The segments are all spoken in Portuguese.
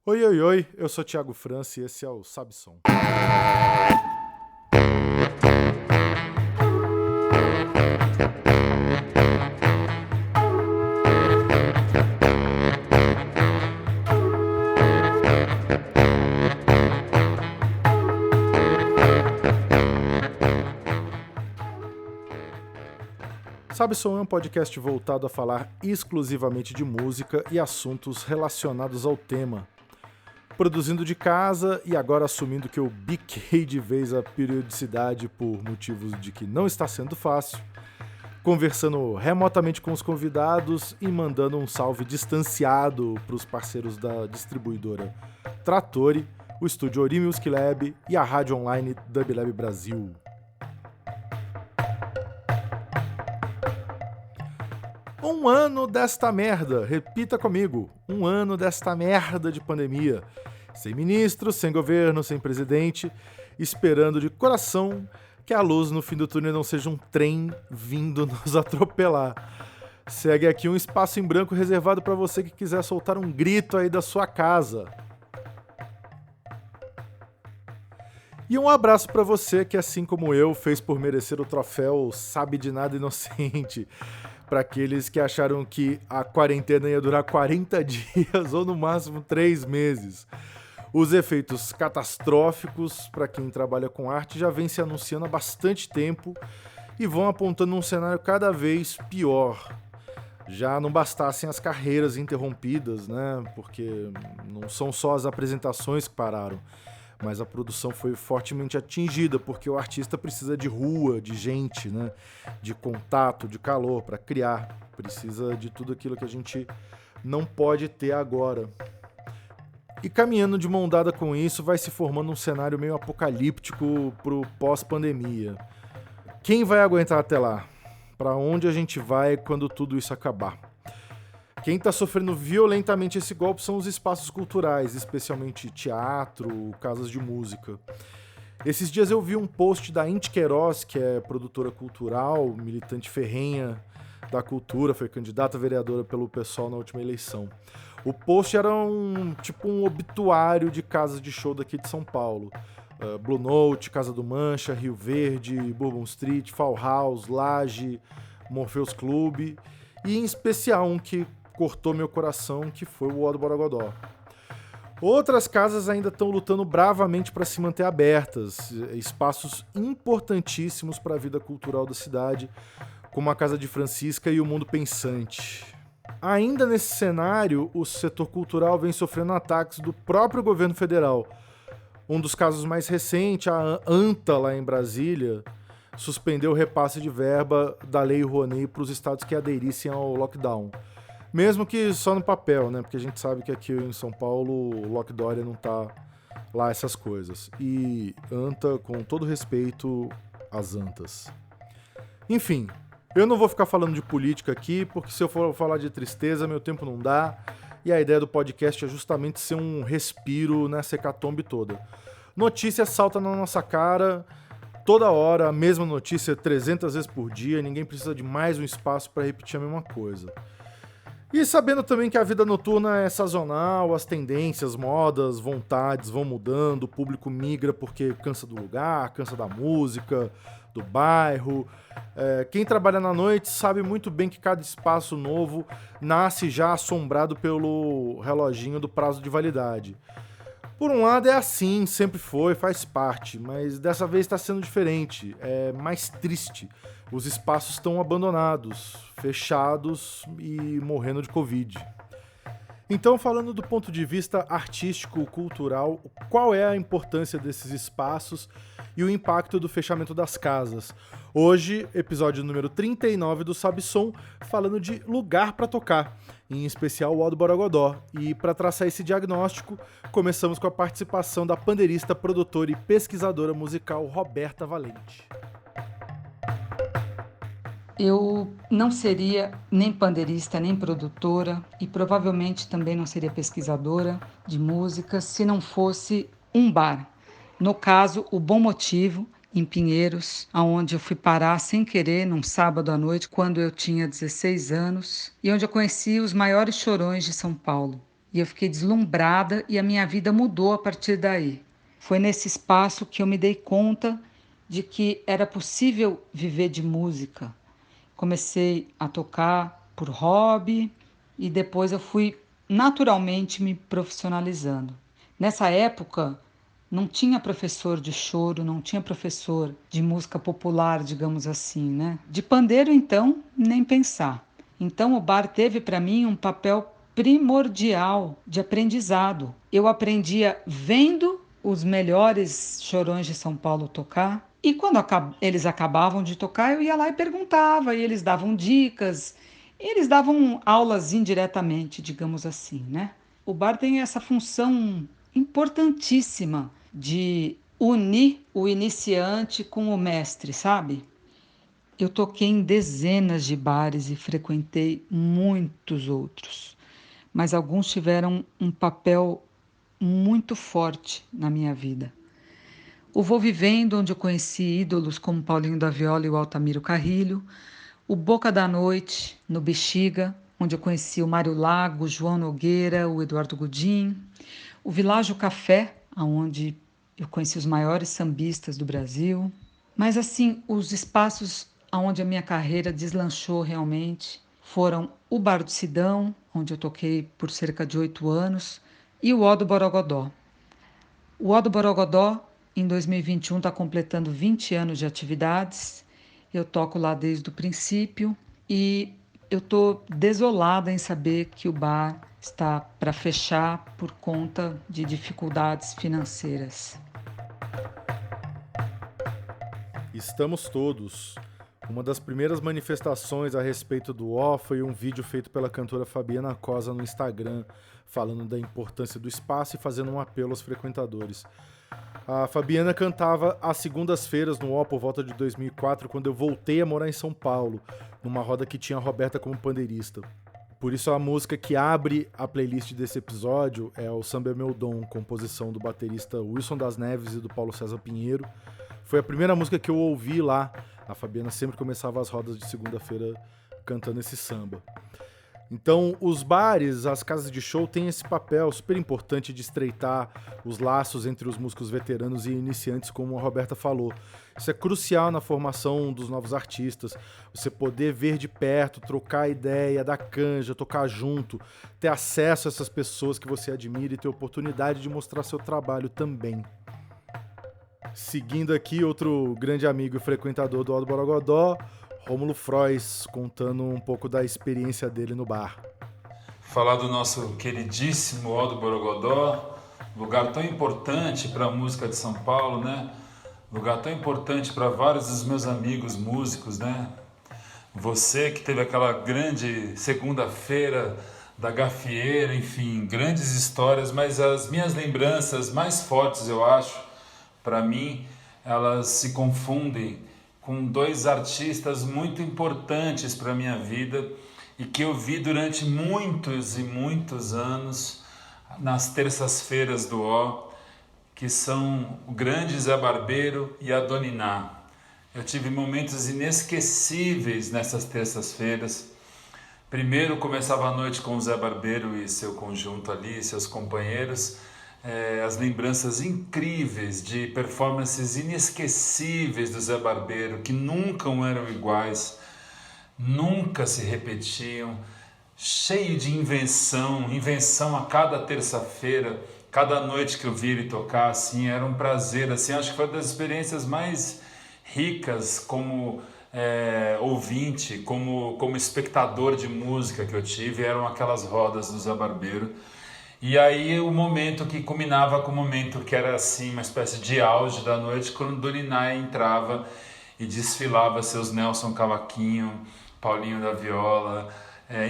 Oi, oi, oi, eu sou Thiago França e esse é o Sabe Som. Sabe Som é um podcast voltado a falar exclusivamente de música e assuntos relacionados ao tema. Produzindo de casa e agora assumindo que eu biquei de vez a periodicidade por motivos de que não está sendo fácil, conversando remotamente com os convidados e mandando um salve distanciado para os parceiros da distribuidora Trattori, o estúdio Ori Music Lab e a rádio online Dublab Brasil. Um ano desta merda, repita comigo, um ano desta merda de pandemia. Sem ministro, sem governo, sem presidente, esperando de coração que a luz no fim do túnel não seja um trem vindo nos atropelar. Segue aqui um espaço em branco reservado para você que quiser soltar um grito aí da sua casa. E um abraço para você que, assim como eu, fez por merecer o troféu Sabe de Nada Inocente. Para aqueles que acharam que a quarentena ia durar 40 dias ou no máximo 3 meses. Os efeitos catastróficos para quem trabalha com arte já vêm se anunciando há bastante tempo e vão apontando um cenário cada vez pior. Já não bastassem as carreiras interrompidas, né? Porque não são só as apresentações que pararam, mas a produção foi fortemente atingida, porque o artista precisa de rua, de gente, né? De contato, de calor para criar. Precisa de tudo aquilo que a gente não pode ter agora. E caminhando de mão dada com isso, vai se formando um cenário meio apocalíptico pro pós-pandemia. Quem vai aguentar até lá? Para onde a gente vai quando tudo isso acabar? Quem está sofrendo violentamente esse golpe são os espaços culturais, especialmente teatro, casas de música. Esses dias eu vi um post da Inti Queiroz, que é produtora cultural, militante ferrenha da cultura, foi candidata a vereadora pelo PSOL na última eleição. O post era um obituário de casas de show daqui de São Paulo. Blue Note, Casa do Mancha, Rio Verde, Bourbon Street, Fall House, Laje, Morpheus Club e em especial um que cortou meu coração, que foi o Odo Borogodó. Outras casas ainda estão lutando bravamente para se manter abertas, espaços importantíssimos para a vida cultural da cidade, como a Casa de Francisca e o Mundo Pensante. Ainda nesse cenário, o setor cultural vem sofrendo ataques do próprio governo federal. Um dos casos mais recentes, a ANTA, lá em Brasília, suspendeu o repasse de verba da Lei Rouanet para os estados que aderissem ao lockdown. Mesmo que só no papel, né? Porque a gente sabe que aqui em São Paulo o lockdown não tá lá essas coisas. E ANTA, com todo respeito, as ANTAs. Enfim, eu não vou ficar falando de política aqui, porque se eu for falar de tristeza, meu tempo não dá. E a ideia do podcast é justamente ser um respiro nessa hecatombe toda. Notícia salta na nossa cara toda hora, a mesma notícia 300 vezes por dia, ninguém precisa de mais um espaço para repetir a mesma coisa. E sabendo também que a vida noturna é sazonal, as tendências, modas, vontades vão mudando, o público migra porque cansa do lugar, cansa da música, do bairro. Quem trabalha na noite sabe muito bem que cada espaço novo nasce já assombrado pelo reloginho do prazo de validade. Por um lado é assim, sempre foi, faz parte, mas dessa vez está sendo diferente, é mais triste. Os espaços estão abandonados, fechados e morrendo de Covid. Então, falando do ponto de vista artístico-cultural, qual é a importância desses espaços e o impacto do fechamento das casas? Hoje, episódio número 39 do Sabe Som, falando de lugar para tocar, em especial o Odo Borogodó. E para traçar esse diagnóstico, começamos com a participação da pandeirista, produtora e pesquisadora musical Roberta Valente. Eu não seria nem pandeirista, nem produtora e provavelmente também não seria pesquisadora de música se não fosse um bar. No caso, o Bom Motivo, em Pinheiros, aonde eu fui parar sem querer num sábado à noite, quando eu tinha 16 anos, e onde eu conheci os maiores chorões de São Paulo. E eu fiquei deslumbrada e a minha vida mudou a partir daí. Foi nesse espaço que eu me dei conta de que era possível viver de música. Comecei a tocar por hobby e depois eu fui naturalmente me profissionalizando. Nessa época, não tinha professor de choro, não tinha professor de música popular, digamos assim, né? De pandeiro, então, nem pensar. Então, o bar teve para mim um papel primordial de aprendizado. Eu aprendia vendo os melhores chorões de São Paulo tocar. E quando eles acabavam de tocar, eu ia lá e perguntava, e eles davam dicas, e eles davam aulas indiretamente, digamos assim, né? O bar tem essa função importantíssima de unir o iniciante com o mestre, sabe? Eu toquei em dezenas de bares e frequentei muitos outros, mas alguns tiveram um papel muito forte na minha vida. O Vou Vivendo, onde eu conheci ídolos como Paulinho da Viola e o Altamiro Carrilho. O Boca da Noite, no Bexiga, onde eu conheci o Mário Lago, o João Nogueira, o Eduardo Gudim. O Világio Café, onde eu conheci os maiores sambistas do Brasil. Mas assim, os espaços onde a minha carreira deslanchou realmente foram o Bar do Sidão, onde eu toquei por cerca de 8 anos, e o Ó do Borogodó. O Ó do Borogodó, em 2021, está completando 20 anos de atividades. Eu toco lá desde o princípio e eu estou desolada em saber que o bar está para fechar por conta de dificuldades financeiras. Estamos todos. Uma das primeiras manifestações a respeito do O foi um vídeo feito pela cantora Fabiana Cosa no Instagram, falando da importância do espaço e fazendo um apelo aos frequentadores. A Fabiana cantava às segundas-feiras no O por volta de 2004, quando eu voltei a morar em São Paulo, numa roda que tinha a Roberta como pandeirista. Por isso a música que abre a playlist desse episódio é o Samba é Meu Dom, composição do baterista Wilson das Neves e do Paulo César Pinheiro. Foi a primeira música que eu ouvi lá. A Fabiana sempre começava as rodas de segunda-feira cantando esse samba. Então, os bares, as casas de show têm esse papel super importante de estreitar os laços entre os músicos veteranos e iniciantes, como a Roberta falou. Isso é crucial na formação dos novos artistas. Você poder ver de perto, trocar ideia, dar canja, tocar junto, ter acesso a essas pessoas que você admira e ter oportunidade de mostrar seu trabalho também. Seguindo aqui, outro grande amigo e frequentador do Ó do Borogodó, Rômulo Frois, contando um pouco da experiência dele no bar. Falar do nosso queridíssimo Ó do Borogodó, lugar tão importante para a música de São Paulo, né? Lugar tão importante para vários dos meus amigos músicos, né? Você que teve aquela grande segunda-feira da gafieira, enfim, grandes histórias, mas as minhas lembranças mais fortes, eu acho, para mim, elas se confundem com dois artistas muito importantes para a minha vida e que eu vi durante muitos e muitos anos nas terças-feiras do Ó, que são o grande Zé Barbeiro e a Dona Iná. Eu tive momentos inesquecíveis nessas terças-feiras. Primeiro começava a noite com o Zé Barbeiro e seu conjunto ali, seus companheiros, as lembranças incríveis de performances inesquecíveis do Zé Barbeiro, que nunca eram iguais, nunca se repetiam, cheio de invenção a cada terça-feira, cada noite que eu vi ele tocar, assim, era um prazer, assim, acho que foi uma das experiências mais ricas como ouvinte, como espectador de música que eu tive, eram aquelas rodas do Zé Barbeiro. E aí o momento que culminava com o momento que era assim uma espécie de auge da noite, quando Dona Iná entrava e desfilava seus Nelson Cavaquinho, Paulinho da Viola,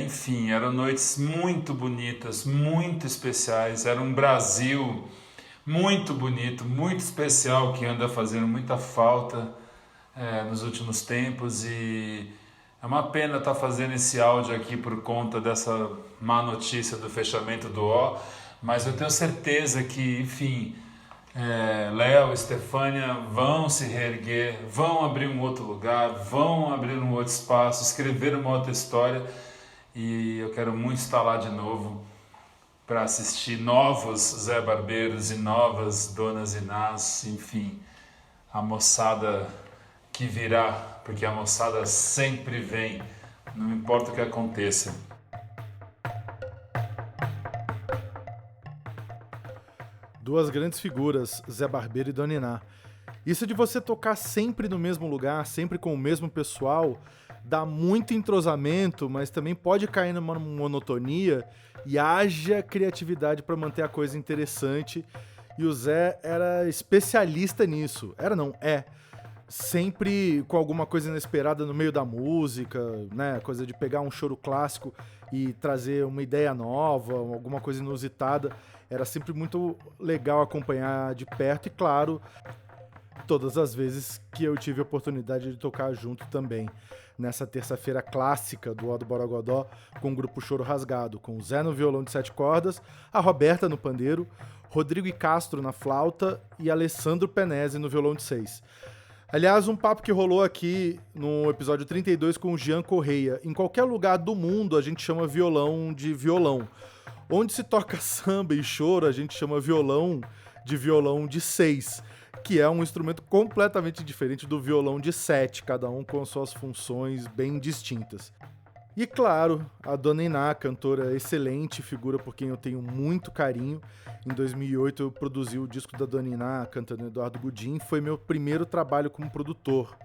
enfim, eram noites muito bonitas, muito especiais, era um Brasil muito bonito, muito especial, que anda fazendo muita falta nos últimos tempos, e é uma pena estar fazendo esse áudio aqui por conta dessa má notícia do fechamento do Ó, mas eu tenho certeza que, enfim, Léo e Stefânia vão se reerguer, vão abrir um outro lugar, vão abrir um outro espaço, escrever uma outra história, e eu quero muito estar lá de novo para assistir novos Zé Barbeiros e novas Donas Inás, enfim, a moçada que virá, porque a moçada sempre vem, não importa o que aconteça. Duas grandes figuras, Zé Barbeiro e Dona Iná. Isso de você tocar sempre no mesmo lugar, sempre com o mesmo pessoal, dá muito entrosamento, mas também pode cair numa monotonia e haja criatividade para manter a coisa interessante. E o Zé era especialista nisso. Era não, é. Sempre com alguma coisa inesperada no meio da música, né? Coisa de pegar um choro clássico e trazer uma ideia nova, alguma coisa inusitada. Era sempre muito legal acompanhar de perto e, claro, todas as vezes que eu tive a oportunidade de tocar junto também. Nessa terça-feira clássica do Ó do Borogodó, com o grupo Choro Rasgado, com o Zé no violão de 7 cordas, a Roberta no pandeiro, Rodrigo e Castro na flauta e Alessandro Penese no violão de 6. Aliás, um papo que rolou aqui no episódio 32 com o Jean Correia. Em qualquer lugar do mundo a gente chama violão de violão. Onde se toca samba e choro, a gente chama violão de 6, que é um instrumento completamente diferente do violão de 7, cada um com suas funções bem distintas. E claro, a Dona Iná, cantora excelente, figura por quem eu tenho muito carinho. Em 2008 eu produzi o disco da Dona Iná, cantando Eduardo Gudim, foi meu primeiro trabalho como produtor.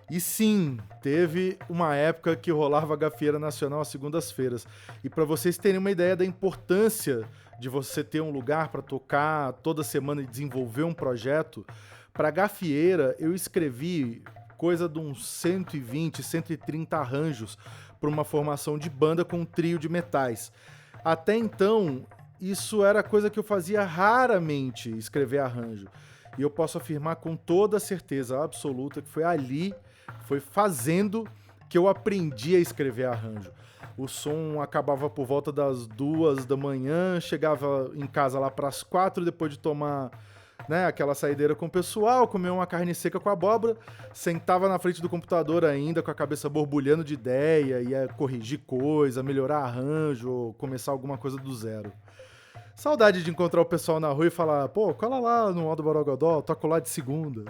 E sim, teve uma época que rolava a Gafieira Nacional às segundas-feiras. E para vocês terem uma ideia da importância de você ter um lugar para tocar toda semana e desenvolver um projeto, para a Gafieira eu escrevi coisa de uns 120, 130 arranjos para uma formação de banda com um trio de metais. Até então, isso era coisa que eu fazia raramente, escrever arranjo. E eu posso afirmar com toda certeza absoluta que foi ali, foi fazendo, que eu aprendi a escrever arranjo. O som acabava por volta das 2 da manhã, chegava em casa lá para as 4, depois de tomar, né, aquela saideira com o pessoal, comer uma carne seca com abóbora, sentava na frente do computador ainda, com a cabeça borbulhando de ideia, ia corrigir coisa, melhorar arranjo, ou começar alguma coisa do zero. Saudade de encontrar o pessoal na rua e falar, pô, cola lá no Ó do Borogodó, toco lá de segunda.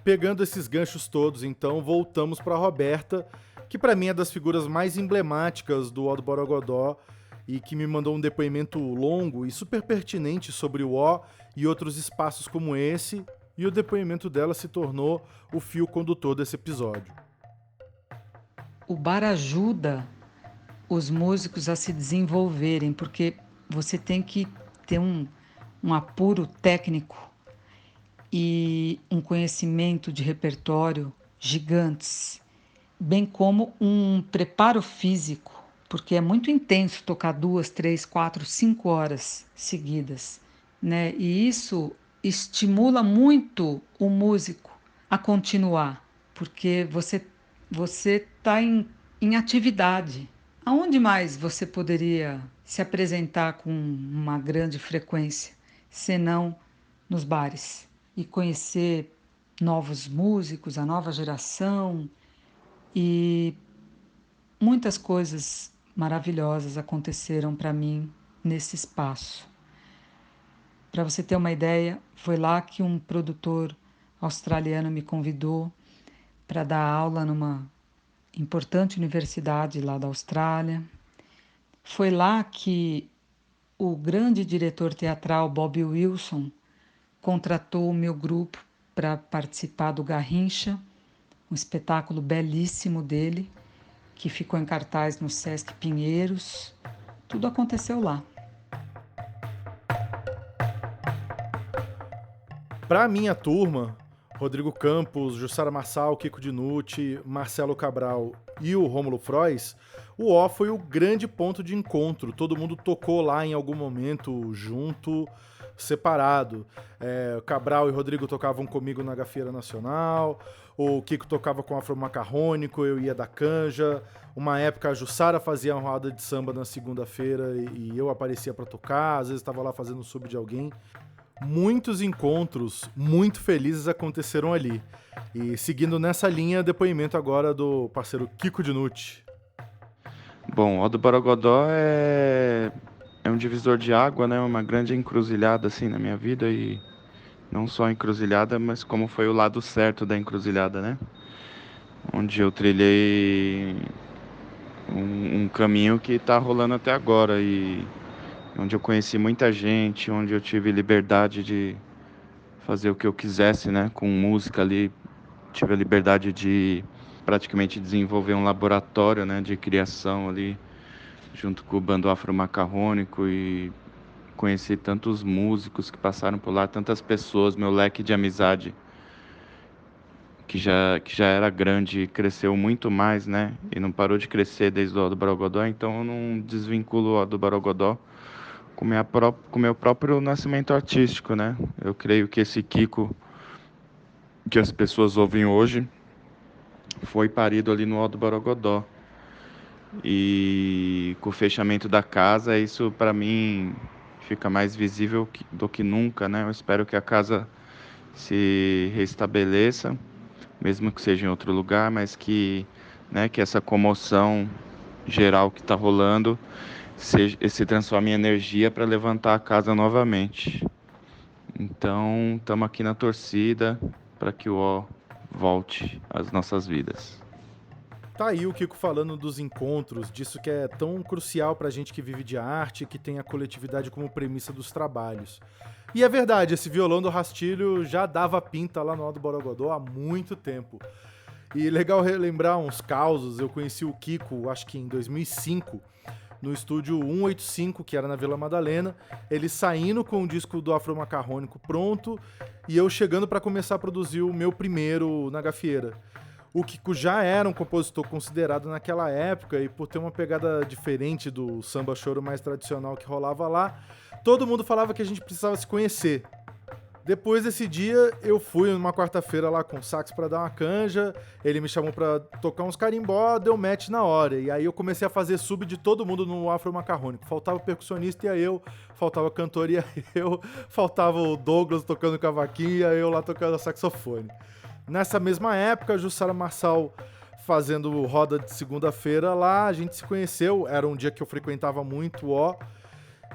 Pegando esses ganchos todos, então, voltamos para Roberta, que para mim é das figuras mais emblemáticas do Ó do Borogodó e que me mandou um depoimento longo e super pertinente sobre o Ó e outros espaços como esse, e o depoimento dela se tornou o fio condutor desse episódio. O bar ajuda os músicos a se desenvolverem, porque você tem que ter um apuro técnico e um conhecimento de repertório gigantes, bem como um preparo físico, porque é muito intenso tocar 2, 3, 4, 5 horas seguidas, né? E isso estimula muito o músico a continuar, porque você está em atividade. Aonde mais você poderia se apresentar com uma grande frequência, senão nos bares? E conhecer novos músicos, a nova geração, e muitas coisas maravilhosas aconteceram para mim nesse espaço. Para você ter uma ideia, foi lá que um produtor australiano me convidou para dar aula numa importante universidade lá da Austrália. Foi lá que o grande diretor teatral Bob Wilson contratou o meu grupo para participar do Garrincha, um espetáculo belíssimo dele, que ficou em cartaz no Sesc Pinheiros. Tudo aconteceu lá. Para a minha turma, Rodrigo Campos, Jussara Marçal, Kiko Dinucci, Marcelo Cabral e o Rômulo Frois, o Ó foi o grande ponto de encontro. Todo mundo tocou lá em algum momento junto, separado. Cabral e Rodrigo tocavam comigo na Gafieira Nacional, o Kiko tocava com Afro Macarrônico, eu ia da canja. Uma época a Jussara fazia uma roda de samba na segunda-feira e eu aparecia para tocar, às vezes estava lá fazendo sub de alguém. Muitos encontros muito felizes aconteceram ali. E seguindo nessa linha, depoimento agora do parceiro Kiko Dinucci. Bom, o Ó do Borogodó é é um divisor de água, né? Uma grande encruzilhada assim na minha vida, e não só encruzilhada, mas como foi o lado certo da encruzilhada, né? Onde eu trilhei um caminho que está rolando até agora, e onde eu conheci muita gente, onde eu tive liberdade de fazer o que eu quisesse, né? Com música ali, tive a liberdade de praticamente desenvolver um laboratório, né? De criação ali, junto com o bando afro-macarrônico, e conheci tantos músicos que passaram por lá, tantas pessoas, meu leque de amizade que já era grande e cresceu muito mais, né? E não parou de crescer desde o do Borogodó, então eu não desvinculo o do Borogodó com meu próprio nascimento artístico, né? Eu creio que esse Kiko que as pessoas ouvem hoje foi parido ali no Alto Borogodó. E com o fechamento da casa, isso para mim fica mais visível do que nunca, né? Eu espero que a casa se restabeleça, mesmo que seja em outro lugar, mas que, né, que essa comoção geral que está rolando se transforme em energia para levantar a casa novamente. Então, estamos aqui na torcida para que o O volte às nossas vidas. Tá aí o Kiko falando dos encontros, disso que é tão crucial pra gente que vive de arte, que tem a coletividade como premissa dos trabalhos. E é verdade, esse violão do Rastilho já dava pinta lá no Alto Borogodó há muito tempo. E legal relembrar uns causos, eu conheci o Kiko, acho que em 2005, no estúdio 185, que era na Vila Madalena, ele saindo com o disco do Afro Macarrônico pronto, e eu chegando pra começar a produzir o meu primeiro na gafieira. O Kiko já era um compositor considerado naquela época, e por ter uma pegada diferente do samba choro mais tradicional que rolava lá, todo mundo falava que a gente precisava se conhecer. Depois desse dia, eu fui numa quarta-feira lá com o sax pra dar uma canja, ele me chamou pra tocar uns carimbó, deu match na hora, e aí eu comecei a fazer sub de todo mundo no Afro Macarrônico. Faltava percussionista, ia eu, faltava cantor, ia eu, faltava o Douglas tocando cavaquinho, ia eu lá tocando saxofone. Nessa mesma época, a Jussara Marçal fazendo roda de segunda-feira lá, a gente se conheceu, era um dia que eu frequentava muito o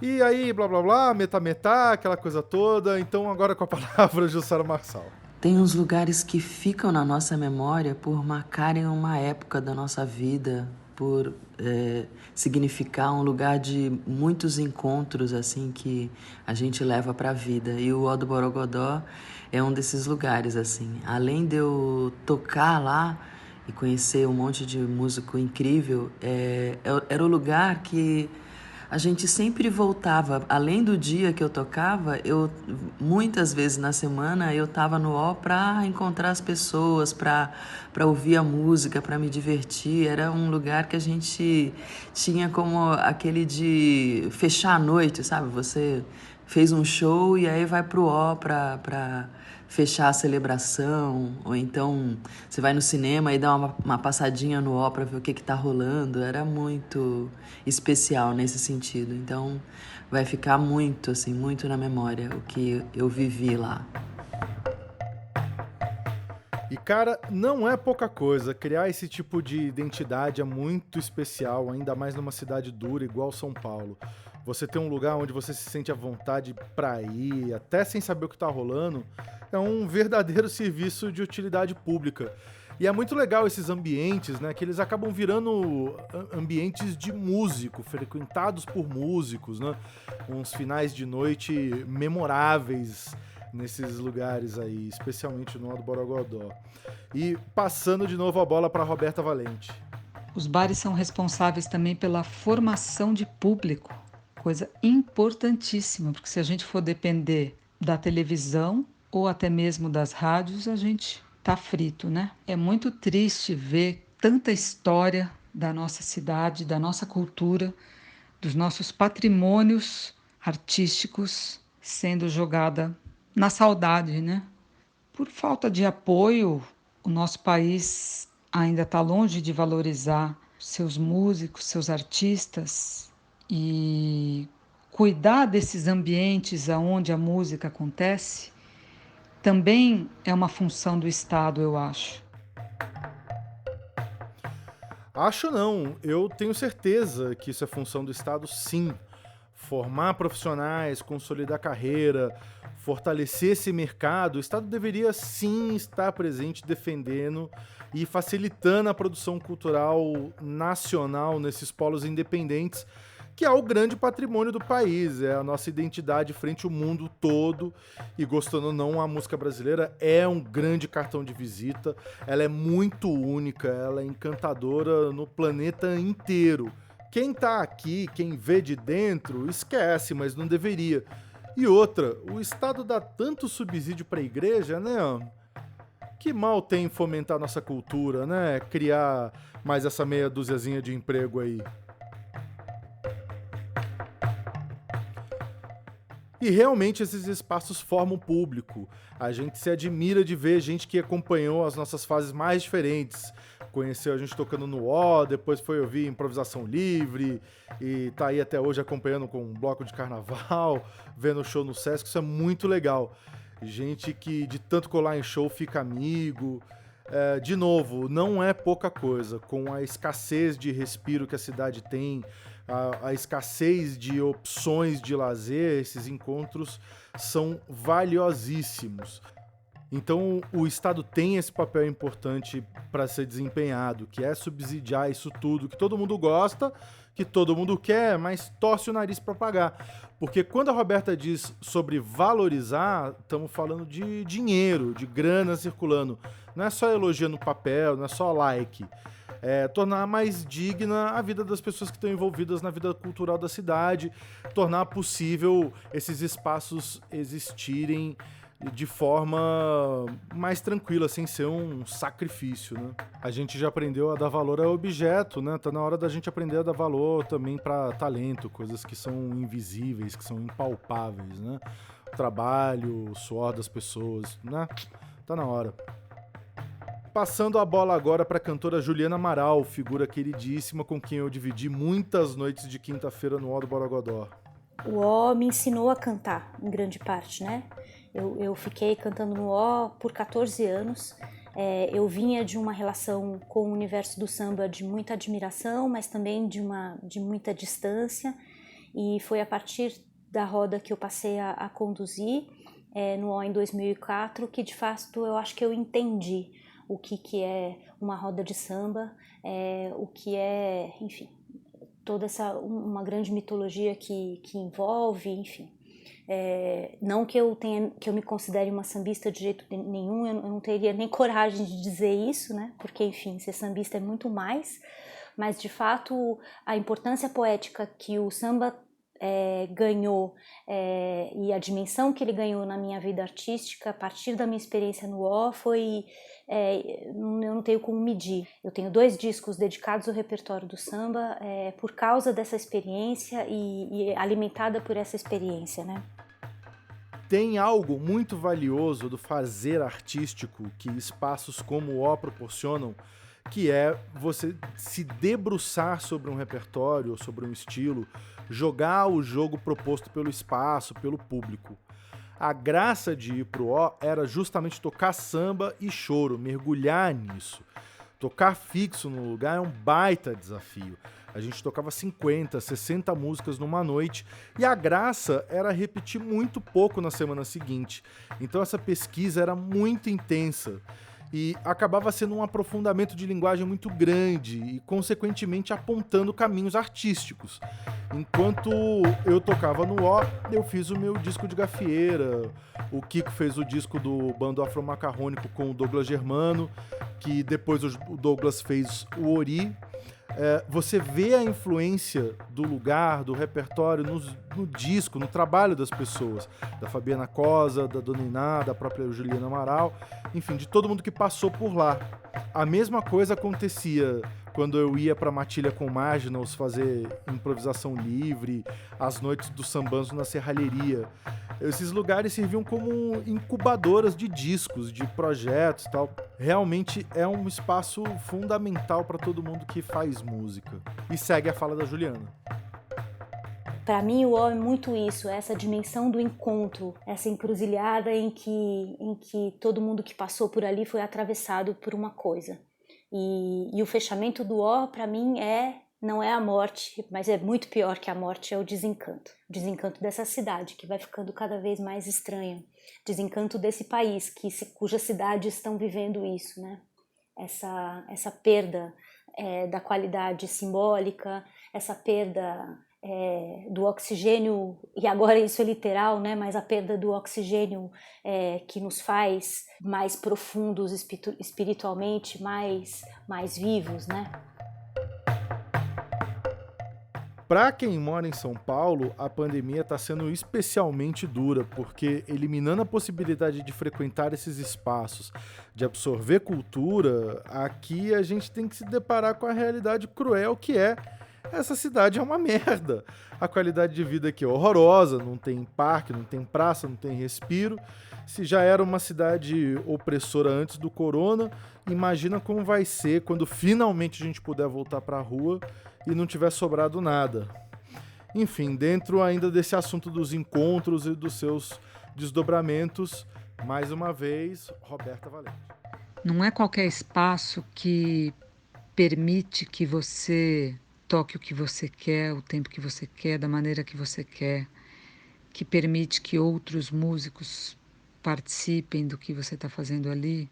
e aí, blá blá blá, metá, aquela coisa toda. Então agora com a palavra, Jussara Marçal. Tem uns lugares que ficam na nossa memória por marcarem uma época da nossa vida, por significar um lugar de muitos encontros assim que a gente leva para a vida. E o Ó do Borogodó é um desses lugares assim. Além de eu tocar lá e conhecer um monte de músico incrível, era o lugar que a gente sempre voltava. Além do dia que eu tocava, muitas vezes na semana eu estava no O para encontrar as pessoas, para ouvir a música, para me divertir. Era um lugar que a gente tinha como aquele de fechar a noite, sabe? Você fez um show e aí vai pro O para fechar a celebração, ou então você vai no cinema e dá uma passadinha no O para ver o que tá rolando. Era muito especial nesse sentido. Então vai ficar muito, assim, muito na memória o que eu vivi lá. E cara, não é pouca coisa, criar esse tipo de identidade é muito especial, ainda mais numa cidade dura igual São Paulo. Você ter um lugar onde você se sente à vontade pra ir, até sem saber o que tá rolando, é um verdadeiro serviço de utilidade pública. E é muito legal esses ambientes, né, que eles acabam virando ambientes de músico, frequentados por músicos, né, uns finais de noite memoráveis nesses lugares aí, especialmente no Alto Borogodó. E passando de novo a bola para Roberta Valente. Os bares são responsáveis também pela formação de público, coisa importantíssima, porque se a gente for depender da televisão ou até mesmo das rádios, a gente tá frito, né? É muito triste ver tanta história da nossa cidade, da nossa cultura, dos nossos patrimônios artísticos sendo jogada na saudade, né? Por falta de apoio, o nosso país ainda está longe de valorizar seus músicos, seus artistas e cuidar desses ambientes onde a música acontece também é uma função do Estado, eu acho. Acho não, eu tenho certeza que isso é função do Estado, sim. formar profissionais, consolidar carreira, fortalecer esse mercado, o Estado deveria sim estar presente defendendo e facilitando a produção cultural nacional nesses polos independentes, que é o grande patrimônio do país, é a nossa identidade frente ao mundo todo. E gostando ou não, a música brasileira é um grande cartão de visita, ela é muito única, ela é encantadora no planeta inteiro. Quem tá aqui, quem vê de dentro, esquece, mas não deveria. E outra, o Estado dá tanto subsídio pra igreja, né? Que mal tem em fomentar nossa cultura, né? Criar mais essa meia duziazinha de emprego aí. E realmente esses espaços formam público. A gente se admira de ver gente que acompanhou as nossas fases mais diferentes. Conheceu a gente tocando no O, depois foi ouvir improvisação livre, e tá aí até hoje acompanhando com um bloco de carnaval, vendo o show no Sesc, isso é muito legal. Gente que de tanto colar em show fica amigo. De novo, não é pouca coisa. Com a escassez de respiro que a cidade tem, a escassez de opções de lazer, esses encontros são valiosíssimos. Então o Estado tem esse papel importante para ser desempenhado, que é subsidiar isso tudo, que todo mundo gosta, que todo mundo quer, mas torce o nariz para pagar. Porque quando a Roberta diz sobre valorizar, estamos falando de dinheiro, de grana circulando. Não é só elogia no papel, não é só like. É tornar mais digna a vida das pessoas que estão envolvidas na vida cultural da cidade, tornar possível esses espaços existirem de forma mais tranquila, sem ser um sacrifício, né? A gente já aprendeu a dar valor a objeto, né? Tá na hora da gente aprender a dar valor também para talento, coisas que são invisíveis, que são impalpáveis, né? O trabalho, o suor das pessoas, né? Tá na hora. Passando a bola agora para a cantora Juliana Amaral, figura queridíssima com quem eu dividi muitas noites de quinta-feira no O do Borogodó. O O me ensinou a cantar, em grande parte, né? Eu fiquei cantando no O por 14 anos. Eu vinha de uma relação com o universo do samba de muita admiração, mas também de muita distância. E foi a partir da roda que eu passei a conduzir no O em 2004 que, de fato, eu acho que eu entendi o que é uma roda de samba, o que é, enfim, toda uma grande mitologia que envolve, enfim. Não que eu me considere uma sambista de jeito nenhum, eu não teria nem coragem de dizer isso, né? Porque, enfim, ser sambista é muito mais, mas de fato a importância poética que o samba ganhou e a dimensão que ele ganhou na minha vida artística a partir da minha experiência no O foi... eu não tenho como medir. Eu tenho 2 discos dedicados ao repertório do samba por causa dessa experiência e alimentada por essa experiência, né? Tem algo muito valioso do fazer artístico que espaços como o O proporcionam, que é você se debruçar sobre um repertório, sobre um estilo, jogar o jogo proposto pelo espaço, pelo público. A graça de ir pro O era justamente tocar samba e choro, mergulhar nisso. Tocar fixo no lugar é um baita desafio. A gente tocava 50, 60 músicas numa noite e a graça era repetir muito pouco na semana seguinte. Então essa pesquisa era muito intensa e acabava sendo um aprofundamento de linguagem muito grande e, consequentemente, apontando caminhos artísticos. Enquanto eu tocava no O, eu fiz o meu disco de gafieira, o Kiko fez o disco do Bando Afro-Macarrônico com o Douglas Germano, que depois o Douglas fez o Ori. Você vê a influência do lugar, do repertório, no disco, no trabalho das pessoas, da Fabiana Cosa, da Dona Iná, da própria Juliana Amaral, enfim, de todo mundo que passou por lá. A mesma coisa acontecia quando eu ia para Matilha com Marginals fazer improvisação livre, as noites do sambanzo na serralheria. Esses lugares serviam como incubadoras de discos, de projetos e tal. Realmente é um espaço fundamental para todo mundo que faz música. E segue a fala da Juliana. Para mim, o O é muito isso, essa dimensão do encontro, essa encruzilhada em que todo mundo que passou por ali foi atravessado por uma coisa. E o fechamento do O, para mim, é não é a morte, mas é muito pior que a morte, é o desencanto. O desencanto dessa cidade, que vai ficando cada vez mais estranha. Desencanto desse país, cujas cidades estão vivendo isso, né? Essa perda da qualidade simbólica, essa perda do oxigênio, e agora isso é literal, né? Mas a perda do oxigênio que nos faz mais profundos espiritualmente, mais vivos, né? Para quem mora em São Paulo, a pandemia está sendo especialmente dura, porque eliminando a possibilidade de frequentar esses espaços, de absorver cultura, aqui a gente tem que se deparar com a realidade cruel que é essa cidade é uma merda. A qualidade de vida aqui é horrorosa, não tem parque, não tem praça, não tem respiro. Se já era uma cidade opressora antes do corona, imagina como vai ser quando finalmente a gente puder voltar para a rua e não tiver sobrado nada. Enfim, dentro ainda desse assunto dos encontros e dos seus desdobramentos, mais uma vez, Roberta Valente. Não é qualquer espaço que permite que você toque o que você quer, o tempo que você quer, da maneira que você quer, que permite que outros músicos participem do que você está fazendo ali.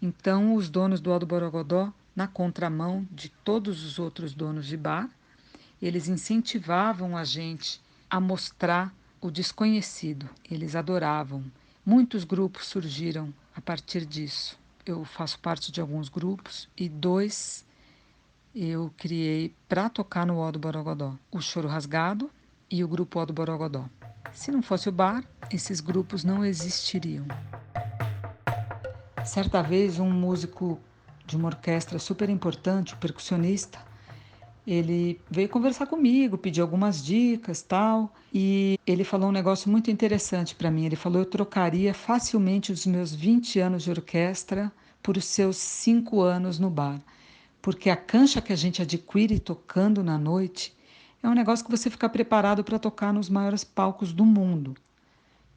Então, os donos do Alto Borogodó, na contramão de todos os outros donos de bar, eles incentivavam a gente a mostrar o desconhecido. Eles adoravam. Muitos grupos surgiram a partir disso. Eu faço parte de alguns grupos e 2 eu criei para tocar no Alto Borogodó. O Choro Rasgado e o grupo Alto Borogodó. Se não fosse o bar, esses grupos não existiriam. Certa vez, um músico de uma orquestra super importante, o percussionista, ele veio conversar comigo, pediu algumas dicas, tal, e ele falou um negócio muito interessante para mim. Ele falou: eu trocaria facilmente os meus 20 anos de orquestra por os seus 5 anos no bar, porque a cancha que a gente adquire tocando na noite é um negócio que você fica preparado para tocar nos maiores palcos do mundo.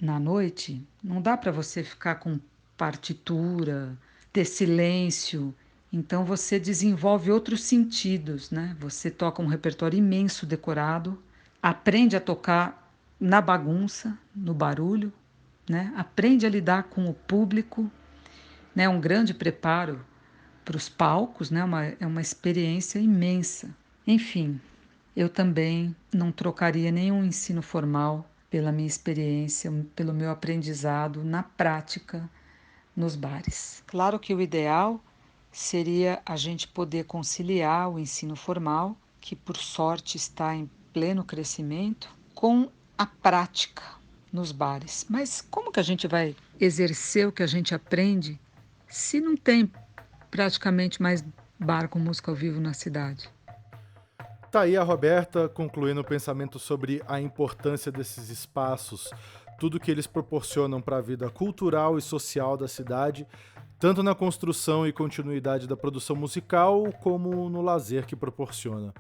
Na noite, não dá para você ficar com partitura, ter silêncio. Então você desenvolve outros sentidos, né? Você toca um repertório imenso decorado, aprende a tocar na bagunça, no barulho, né? Aprende a lidar com o público, né? Um grande preparo para os palcos, né? É uma experiência imensa. Enfim, eu também não trocaria nenhum ensino formal pela minha experiência, pelo meu aprendizado na prática nos bares. Claro que o ideal seria a gente poder conciliar o ensino formal, que por sorte está em pleno crescimento, com a prática nos bares. Mas como que a gente vai exercer o que a gente aprende se não tem praticamente mais bar com música ao vivo na cidade? Tá aí a Roberta concluindo o pensamento sobre a importância desses espaços, tudo que eles proporcionam para a vida cultural e social da cidade, tanto na construção e continuidade da produção musical, como no lazer que proporciona.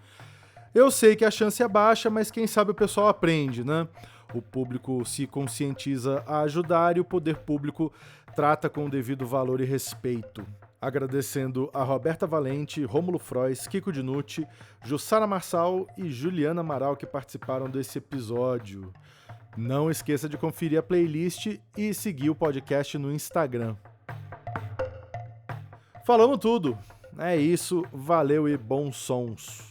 Eu sei que a chance é baixa, mas quem sabe o pessoal aprende, né? O público se conscientiza a ajudar e o poder público trata com o devido valor e respeito. Agradecendo a Roberta Valente, Rômulo Frois, Kiko Dinucci, Jussara Marçal e Juliana Amaral que participaram desse episódio. Não esqueça de conferir a playlist e seguir o podcast no Instagram. Falamos tudo. É isso, valeu e bons sons.